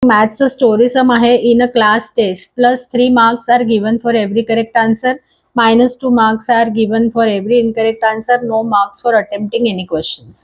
मॅथ्सचं story sum आहे. In a class test +3 marks are given for every correct answer, -2 marks are given for every incorrect answer, no marks for attempting any questions.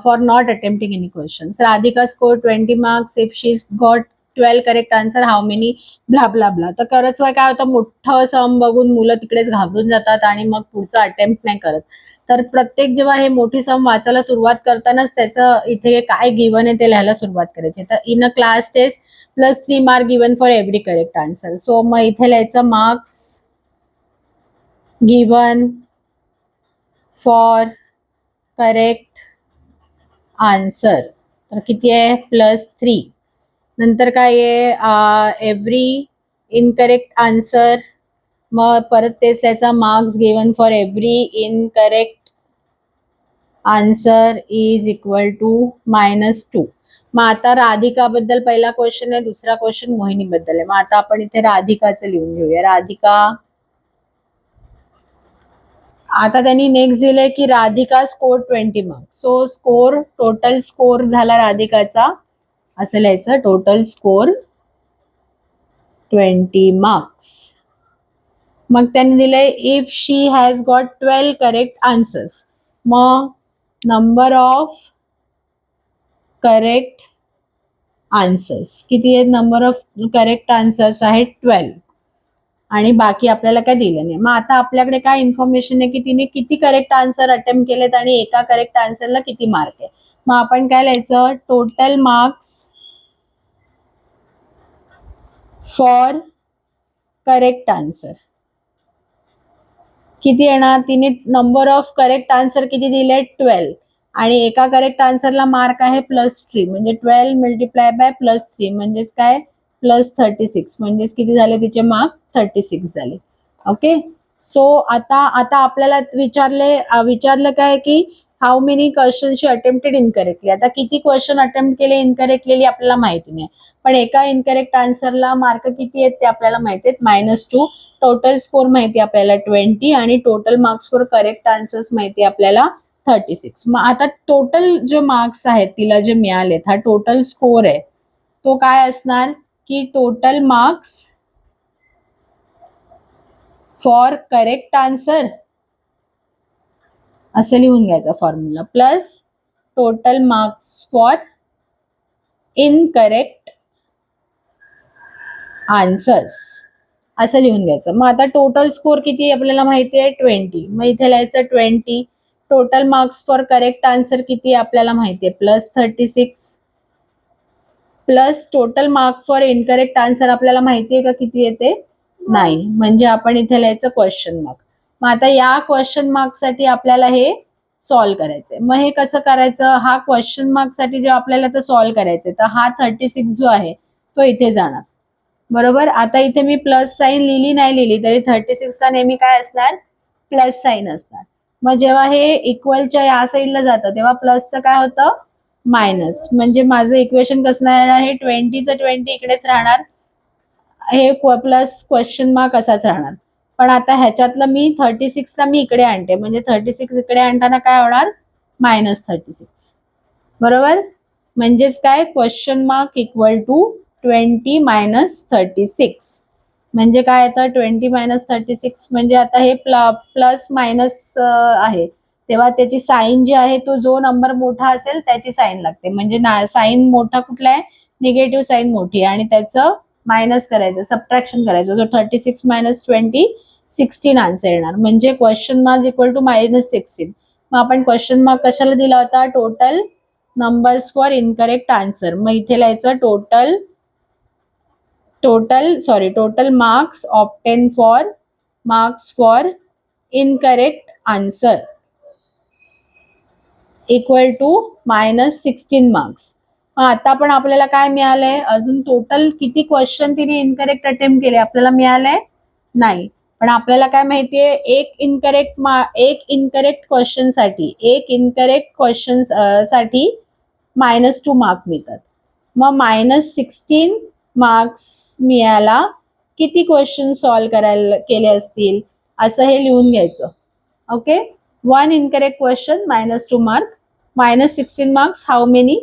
For not attempting any questions. Radhika scored 20 marks if she's got 12 correct answer. How many? Blah blah blah. तर खरंच काय होतं, मोठं सम बघून मुलं तिकडेच घाबरून जातात आणि मग पुढचा अटेम्प्ट नाही करत. तर प्रत्येक जेव्हा हे मोठी सम वाचायला सुरुवात करतानाच त्याचं इथे काय गिवन आहे ते लिहायला सुरुवात करायची. तर in a class test +3 mark given for every correct answer. So मग इथे लिहायचं marks given for correct answer. तर किती आहे? +3. नंतर काय आहे? Every incorrect answer. मग परत तेच लिहायचं marks given for every incorrect answer is equal to -2. मग आता राधिका बद्दल पहिला क्वेश्चन आहे, दुसरा क्वेश्चन मोहिनी बद्दल आहे. मग आता आपण इथे राधिकाचं लिहून घेऊया. राधिका, आता त्यांनी नेक्स्ट दिलंय की Radhika score 20 marks. So score, total score झाला राधिकाचा, असं लिहायचं टोटल स्कोर 20 मार्क्स. मग त्यांनी दिलंय if she has got 12 correct answers. मग नंबर ऑफ करेक्ट आन्सर्स किती आहेत? नंबर ऑफ करेक्ट आन्सर्स आहेत 12 आणि बाकी आपल्याला काय दिलं नाही. मग आता आपल्याकडे काय इन्फॉर्मेशन आहे की तिने किती करेक्ट आन्सर अटेम्प्ट केलेत आणि एका करेक्ट आन्सरला किती मार्क आहे. मग आपण काय लिहायचं? Total marks for correct answer किती येणार? तिने नंबर ऑफ करेक्ट आन्सर किती दिले? 12 आणि एका करेक्ट आन्सरला मार्क आहे +3, म्हणजे 12 मल्टिप्लाय बाय +3 म्हणजेच काय? +36. म्हणजेच किती झाले तिचे मार्क? 36 झाले. ओके. सो आता आपल्याला विचारलं काय की how many question she attempted incorrectly. आता किती क्वेश्चन अटेम्प्ट केले इनकरेक्टली आपल्याला माहिती नाही, पण एका इनकरेक्ट आन्सरला मार्क किती आहेत ते आपल्याला माहिती आहेत, -2. टोटल स्कोर माहिती आपल्याला 20 आणि total marks for correct answers माहिती आपल्याला 36. मग आता टोटल जे मार्क्स आहेत तिला जे मिळालेत, हा टोटल स्कोर आहे, तो काय असणार की total marks for correct answer असं लिहून घ्यायचा formula, plus total marks for incorrect answers असं लिहून घ्यायचं. मग आता टोटल स्कोर किती आपल्याला माहिती आहे? 20. मग इथे लिहायचं 20. Total marks for correct answer किती आपल्याला माहिती आहे? +36 plus total mark for incorrect answer आपल्याला माहिती आहे का किती येते? नाही. म्हणजे आपण इथे लिहायचं क्वेश्चन मार्क. मग आता या क्वेश्चन मार्क साठी आपल्याला हे सॉल्व्ह करायचंय. मग हे कसं करायचं? हा क्वेश्चन मार्क साठी जेव्हा आपल्याला तर सॉल्व्ह करायचंय, तर हा 36 जो आहे तो इथे जाणार, बरोबर. आता इथे मी प्लस साईन लिहिली नाही लिहिली तरी 36 ला नेहमी काय असणार? प्लस साईन असणार. मग जेव्हा हे इक्वलच्या या साईडला जातं तेव्हा प्लसचं काय होतं? मायनस. म्हणजे माझं इक्वेशन कसं येणार? हे 20चं 20 इकडेच राहणार, हे प्लस क्वेश्चन मार्क असाच राहणार. पण आता ह्याच्यातलं मी 36 ला मी इकडे आणते, म्हणजे 36 इकडे आणताना काय होणार? -36, बरोबर. म्हणजेच काय? Question mark equal to 20 - 36. म्हणजे काय येतं? 20 - 36 म्हणजे आता हे प्लस मायनस आहे, तेव्हा त्याची साईन जी आहे तो जो नंबर मोठा असेल त्याची साईन लागते. म्हणजे साईन मोठा कुठला आहे? निगेटिव्ह साईन मोठी आहे आणि त्याचं मायनस करायचं, सबट्रॅक्शन करायचं. जो 36 - 20 16 आन्सर येणार. म्हणजे क्वेश्चन मार्क इक्वल टू -16. मग आपण क्वेश्चन मार्क कशाला दिला होता? Total numbers for incorrect answer. मग इथे लिहायचं total marks obtain for incorrect answer equal to -16 marks. आता पण आपल्याला काय मिळालंय? अजून टोटल किती क्वेश्चन तिने इनकरेक्ट अटेम्प्ट केले आपल्याला मिळालंय नाही. पण आपल्याला काय माहितीये? एक इनकरेक्ट क्वेश्चन साठी -2 मार्क मिळतात. मग -16 मार्क्स मिळायला किती क्वेश्चन सॉल्व्ह करायला केले असतील असं हे लिहून घ्यायचं. Okay. 1 incorrect question -2 mark, -16 marks, how many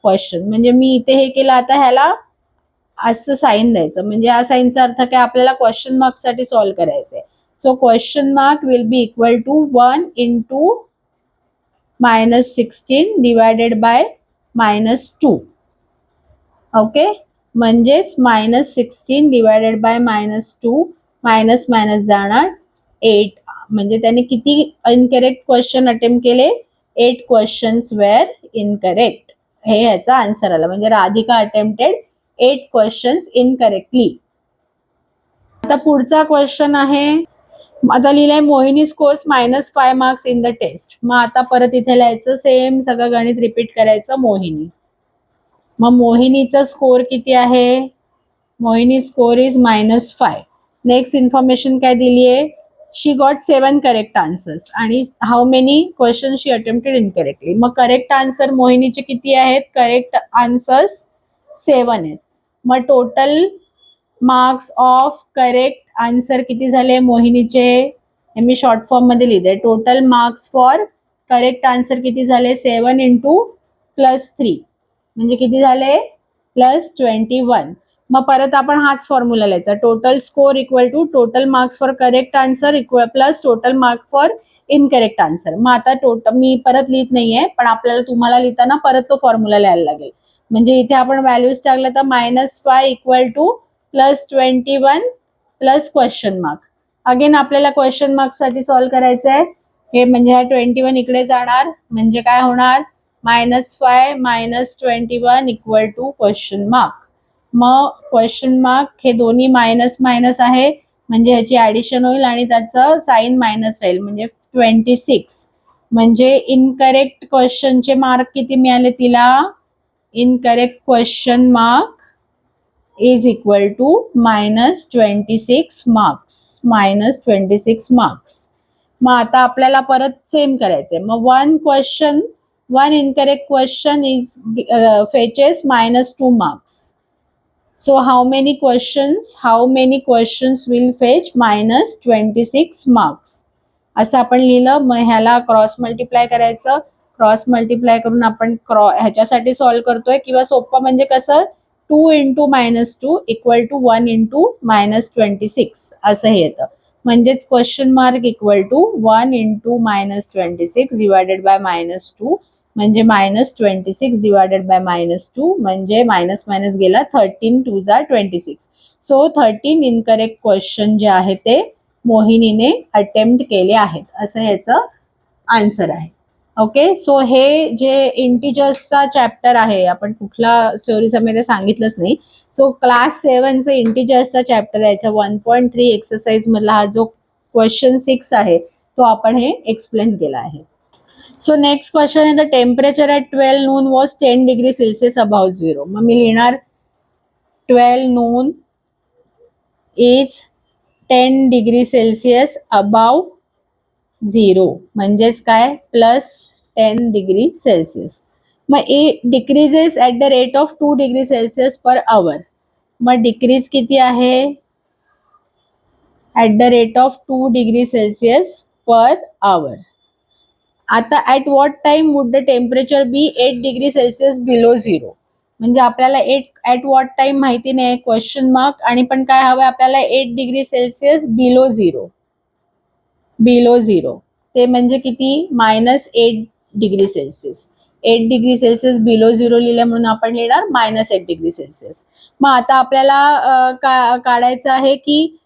question. म्हणजे मी इथे हे केलं, आता ह्याला असं साईन द्यायचं, म्हणजे या साईनचा अर्थ काय, आपल्याला क्वेश्चन मार्क साठी सॉल्व्ह करायचंय. So question mark will be equal to 1 into -16 divided by -2. Okay, म्हणजेच -16 डिवायडेड बाय -2, मायनस मायनस जाणार 8. म्हणजे त्याने किती इनकरेक्ट क्वेश्चन अटेम्प्ट केले, 8 क्वेश्चन्स वेअर इनकरेक्ट. हे याचा आन्सर आला. म्हणजे राधिका अटेम्प्टेड 8 क्वेश्चन्स इनकरेक्टली. आता पुढचा क्वेश्चन आहे, आता लिहिलंय Mohini scores -5 marks in the test. मग आता परत इथे लिहायचं, सेम सगळं गणित रिपीट करायचं. मोहिनी, मग मोहिनीचा स्कोर किती आहे, मोहिनी स्कोर इज -5. नेक्स्ट इन्फॉर्मेशन काय दिली आहे, शी गॉट 7 करेक्ट आन्सर्स आणि how many question she attempted incorrectly. मग करेक्ट आन्सर मोहिनीचे किती आहेत, करेक्ट आन्सर्स 7 आहेत. मग total marks of correct answer किती झाले मोहिनीचे, हे मी शॉर्ट फॉर्म मध्ये लिहिते. Total marks for correct answer किती झाले, 7 इंटू +3 म्हणजे किती झाले, +21. मग परत आपण हाच फॉर्म्युला लिहायचा, total score equal to total marks for correct answer equal plus total mark for incorrect answer. मग आता मी परत लिहित नाहीये, पण आपल्याला तुम्हाला लिहिताना परत तो फॉर्म्युला लिहायला लागेल. म्हणजे इथे आपण व्हॅल्यूज टाकल्या तर -5 equal to +21 plus question mark. Again आपल्याला क्वेश्चन मार्क साठी सॉल्व्ह करायचं आहे. हे म्हणजे हा 21 इकडे जाणार, म्हणजे काय होणार, -5 - 21 इक्वल टू क्वेश्चन मार्क. मग क्वेश्चन मार्क हे दोन्ही मायनस मायनस आहे, म्हणजे ह्याची ऍडिशन होईल आणि त्याचं साइन मायनस राहील, म्हणजे 26. म्हणजे इनकरेक्ट क्वेश्चनचे मार्क किती मिळाले तिला, incorrect question mark is equal to -26 marks, -26 marks. मग आता आपल्याला परत सेम करायचंय. मग one incorrect question is fetches -2 marks. So how many questions will fetch -26 marks? असं आपण लिहिलं. मग ह्याला क्रॉस मल्टिप्लाय करायचं, क्रॉस मल्टिप्लाय करून आपण ह्याच्यासाठी सॉल्व्ह करतोय, किंवा सोपं म्हणजे कसं, 2 इंटू -2 इक्वल टू 1 इंटू -26 असं हे येतं. म्हणजेच question mark equal to 1 into -26 divided by -2, म्हणजे -26 डिवायडेड बाय -2, म्हणजे मायनस मायनस गेला, 13 2 जा 26. सो 13 इनकरेक्ट क्वेश्चन जे आहे ते मोहिनीने अटेम्प्ट केले आहेत, असं याचं आन्सर आहे. ओके, सो हे जे इंटिजर्सचा चॅप्टर आहे, आपण कुठला स्टोरी मध्ये सांगितलंच नाही. सो क्लास 7चा इंटिजर्सचा चॅप्टर आहे, याच्या 1.3 एक्सरसाइज मधला हा जो क्वेश्चन 6 आहे तो आपण हे एक्सप्लेन केला आहे. सो नेक्स्ट क्वेश्चन आहे, the temperature at 12 noon was 10 degree Celsius about 0. मग मी लिहिणार 12 noon is 10 degree Celsius above 0, म्हणजेच काय, +10 डिग्री सेल्सिअस. मग it decreases at the rate of 2 degree Celsius per hour. मग डिक्रीज किती आहे, at the rate of 2 degree Celsius per hour. आता at what time would the temperature be 8 degree Celsius below 0. म्हणजे आपल्याला at what time माहिती नाही, question mark, आणि पण काय हवं आपल्याला, 8 डिग्री सेल्सिअस बिलो 0. बिलो 0 ते म्हणजे किती, -8 degree Celsius. 8 degree Celsius below 0 लिहिलं म्हणून आपण लिहिणार -8 डिग्री सेल्सिअस. मग आता आपल्याला काढायचं आहे की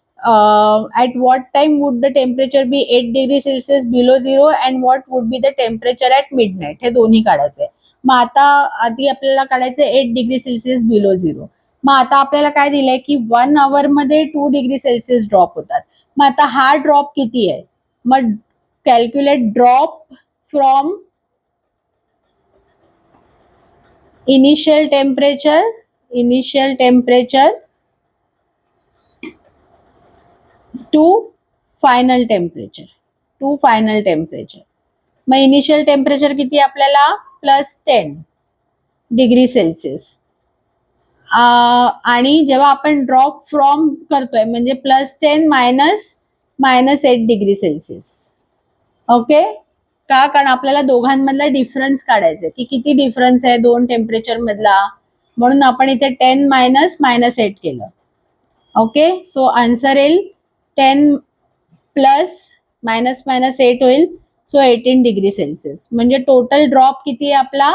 at what time would the temperature be 8 degree Celsius below 0 and what would be the temperature at midnight, हे दोन्ही काढायचंय. मग आता आधी आपल्याला काढायचंय 8 डिग्री सेल्सिअस बिलो 0. मग आता आपल्याला काय दिलंय की 1 आवर मध्ये 2 डिग्री सेल्सिअस ड्रॉप होतात. मग आता हा ड्रॉप किती आहे, मग calculate drop from initial temperature to final temperature. मग इनिशियल टेम्परेचर किती आपल्याला, +10 डिग्री सेल्सिअस. आणि जेव्हा आपण ड्रॉप फ्रॉम करतोय म्हणजे +10 - -8 डिग्री सेल्सिअस. ओके, का? कारण आपल्याला दोघांमधला डिफरन्स काढायचा की किती डिफरन्स आहे दोन टेम्परेचर मधला, म्हणून आपण इथे 10 मायनस -8 केलं. ओके, सो आन्सर येईल 10 प्लस -8 होईल. So 18 degree Celsius. म्हणजे टोटल ड्रॉप किती आहे आपला?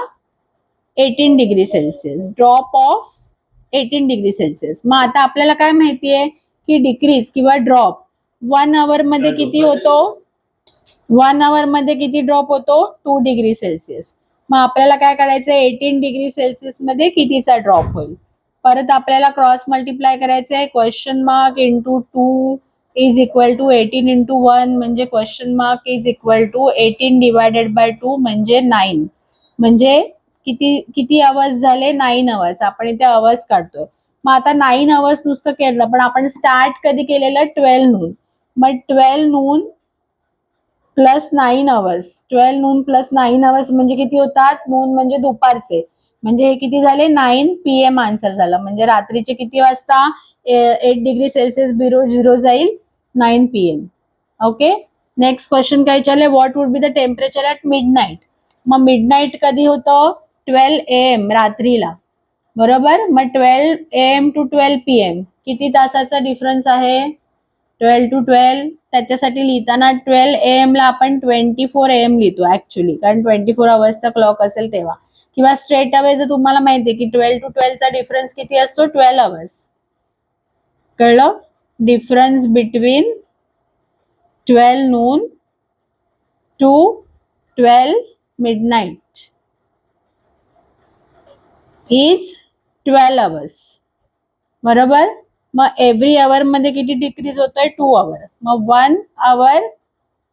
18 degree Celsius. Drop of 18 degree Celsius. मग आता आपल्याला काय माहिती आहे की डिक्रीज किंवा ड्रॉप 1 आवर मध्ये किती होतो? 1 आवर मध्ये किती ड्रॉप होतो? 2 डिग्री सेल्सिअस. मग आपल्याला काय करायचं? 18 डिग्री सेल्सिअस मध्ये कितीचा ड्रॉप होईल? परत आपल्याला क्रॉस मल्टिप्लाय करायचं आहे. Question mark into 2 is equal to 18 into 1 म्हणजे question mark is equal to 18 divided by 2 म्हणजे 9. म्हणजे किती किती आवर्स झाले? 9 आवर्स. आपण इथे आवर्स काढतोय. मग आता 9 आवर्स नुसतं केलं, पण आपण स्टार्ट कधी केलेलं? 12 नून. मग 12 नून प्लस 9 आवर्स. 12 नून प्लस 9 आवर्स म्हणजे किती होतात? नून म्हणजे दुपारचे. म्हणजे हे किती झाले? 9 PM आन्सर झाला. म्हणजे रात्रीचे किती वाजता 8 डिग्री सेल्सिअस बिलो 0 जाईल? 9 PM. ओके, नेक्स्ट क्वेश्चन काय विचारले? What would be the temperature at midnight. मग मिडनाईट कधी होतं? 12 AM रात्रीला, बरोबर. मग 12 AM टू 12 PM किती तासाचा डिफरन्स आहे? 12 टू 12. त्याच्यासाठी लिहिताना 12 AM ला आपण 24 AM लिहितो ऍक्च्युली, कारण 24 आवर्सचा क्लॉक असेल तेव्हा. किंवा स्ट्रेट अवे जर तुम्हाला माहिती आहे की 12 टू 12 चा डिफरन्स किती असतो? 12 आवर्स. कळलं? Difference between 12 noon to 12 midnight is 12 hours, बरोबर. मग एव्हरी आवर मध्ये किती डिक्रीज होतोय? 2 आवर. मग 1 hour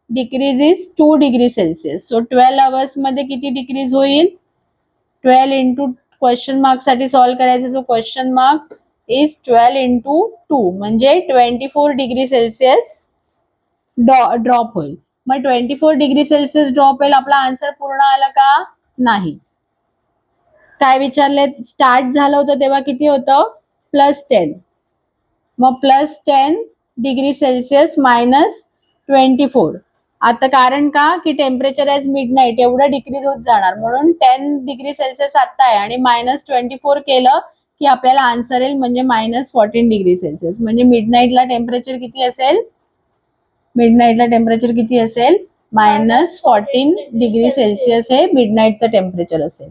decrease is 2 degree Celsius. So 12 hours मध्ये किती डिक्रीज होईल? 12 इंटू क्वेश्चन मार्क साठी सॉल्व्ह करायचं. So question mark is 12 into 2 म्हणजे 24 डिग्री सेल्सिअस ड्रॉप होईल. मग 24 डिग्री सेल्सिअस ड्रॉप होईल. आपला आन्सर पूर्ण आला का? नाही. काय विचारले? स्टार्ट झालं होतं तेव्हा किती होतं? +10. मग +10 डिग्री सेल्सिअस -24. आता कारण का की टेम्परेचर ॲज मिडनाईट एवढं डिक्रीज होत जाणार, म्हणून 10 डिग्री सेल्सिअस आता आहे आणि -24 केलं की आपल्याला आन्सर येईल म्हणजे -14 डिग्री सेल्सिअस. म्हणजे मिडनाईटला टेम्परेचर किती असेल? मिडनाईटला टेम्परेचर किती असेल? -14 डिग्री सेल्सिअस हे मिडनाईटचं टेम्परेचर असेल.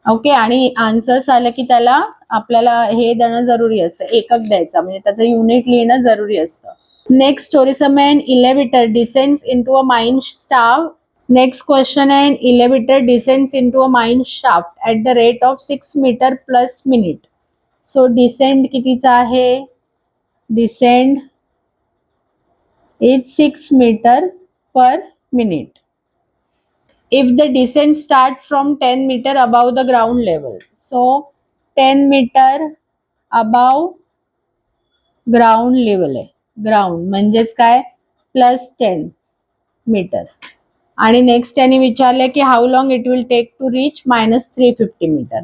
ओके, आणि आन्सर्स आलं की त्याला आपल्याला हे देणं जरुरी असतं, एकक द्यायचा, म्हणजे त्याचं युनिट लिहिणं जरुरी असतं. नेक्स्ट स्टोरी समय an elevator descends into a mine shaft. Next question आहे, an elevator descends into a mine shaft at the rate of 6 meter plus minute. So descend कितीचा आहे? Descend is 6 meter per minute. If the descent starts from 10 meter above the ground level, so 10 meter above ground level आहे. Ground म्हणजेच काय? +10 metre. आणि next त्यांनी विचारले की how long it will take to reach -350 metre.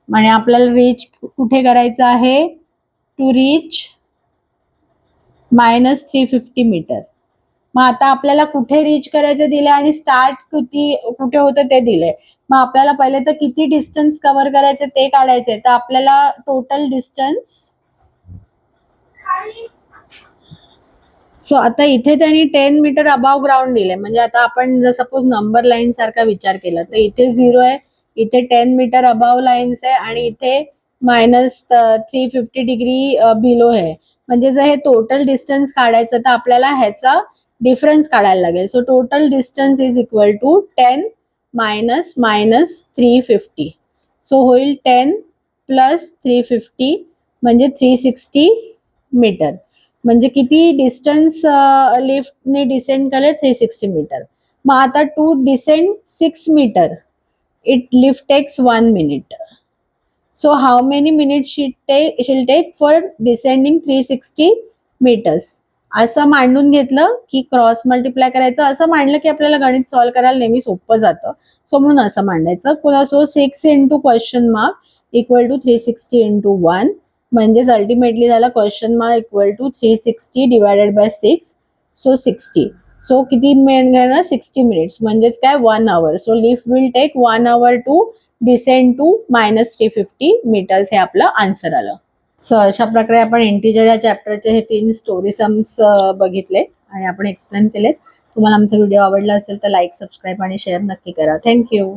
म्हणजे आपल्याला reach कुठे करायचं आहे? To reach -350 metre. मग आता आपल्याला कुठे रीच करायचं दिलंय आणि स्टार्ट कुठे होतं ते दिलंय. मग आपल्याला पहिले तर किती डिस्टन्स कव्हर करायचं ते काढायचंय. तर आपल्याला टोटल डिस्टन्स, सो आता इथे त्यांनी 10 मीटर अबाव ग्राउंड दिले. म्हणजे आता आपण जर सपोज नंबर लाईन सारखा विचार केला तर इथे 0 आहे, इथे 10 मीटर अबाव लाईन्स आहे आणि इथे -350 डिग्री बिलो आहे. म्हणजे जर हे टोटल डिस्टन्स काढायचं तर आपल्याला ह्याचा डिफरन्स काढायला लागेल. So total distance is equal to 10 minus -350. So होईल 10 प्लस 350 म्हणजे 360 मीटर. म्हणजे किती डिस्टन्स लिफ्टने डिसेंड केले? 360 मीटर. मग आता to descend 6 metre it lift takes 1 minute. So how many minute she'll take for descending 360 metres. असं मांडून घेतलं की क्रॉस मल्टिप्लाय करायचं. असं मांडलं की आपल्याला गणित सॉल्व्ह करायला नेहमी सोपं जातं. सो म्हणून असं मांडायचं. So 6 into question mark equal to 360 into 1 म्हणजेच अल्टिमेटली झाला question mark equal to 360 divided by 6. So 60. So किती मिळणार 60 मिनिट्स म्हणजेच काय 1 hour. So lift will take 1 hour to descend to -350 meters. हे आपलं आन्सर आलं. सो अशा प्रकारे आपण इंटिजर या चॅप्टरचे हे 3 स्टोरी सम्स बघितले आणि आपण एक्सप्लेन केलेत. तुम्हाला आमचा व्हिडिओ आवडला असेल तर लाईक, सबस्क्राईब आणि शेअर नक्की करा. थँक्यू.